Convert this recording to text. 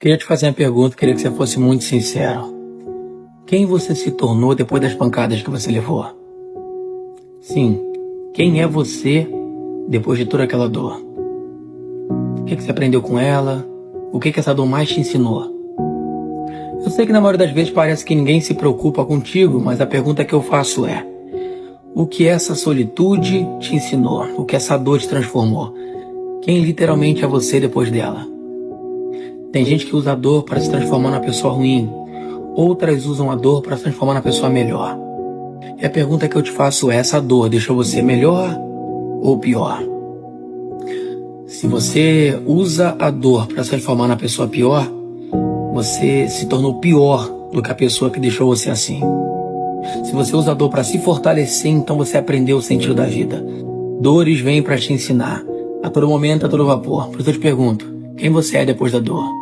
Queria te fazer uma pergunta, queria que você fosse muito sincero. Quem você se tornou depois das pancadas que você levou? Sim, quem é você depois de toda aquela dor? O que você aprendeu com ela? O que essa dor mais te ensinou? Eu sei que na maioria das vezes parece que ninguém se preocupa contigo, mas a pergunta que eu faço é: o que essa solitude te ensinou? O que essa dor te transformou? Quem literalmente é você depois dela? Tem gente que usa a dor para se transformar na pessoa ruim. Outras usam a dor para se transformar na pessoa melhor. E a pergunta que eu te faço é: essa dor deixou você melhor ou pior? Se você usa a dor para se transformar na pessoa pior, você se tornou pior do que a pessoa que deixou você assim. Se você usa a dor para se fortalecer, então você aprendeu o sentido da vida. Dores vêm para te ensinar. A todo momento, a todo vapor. Por isso eu te pergunto: quem você é depois da dor?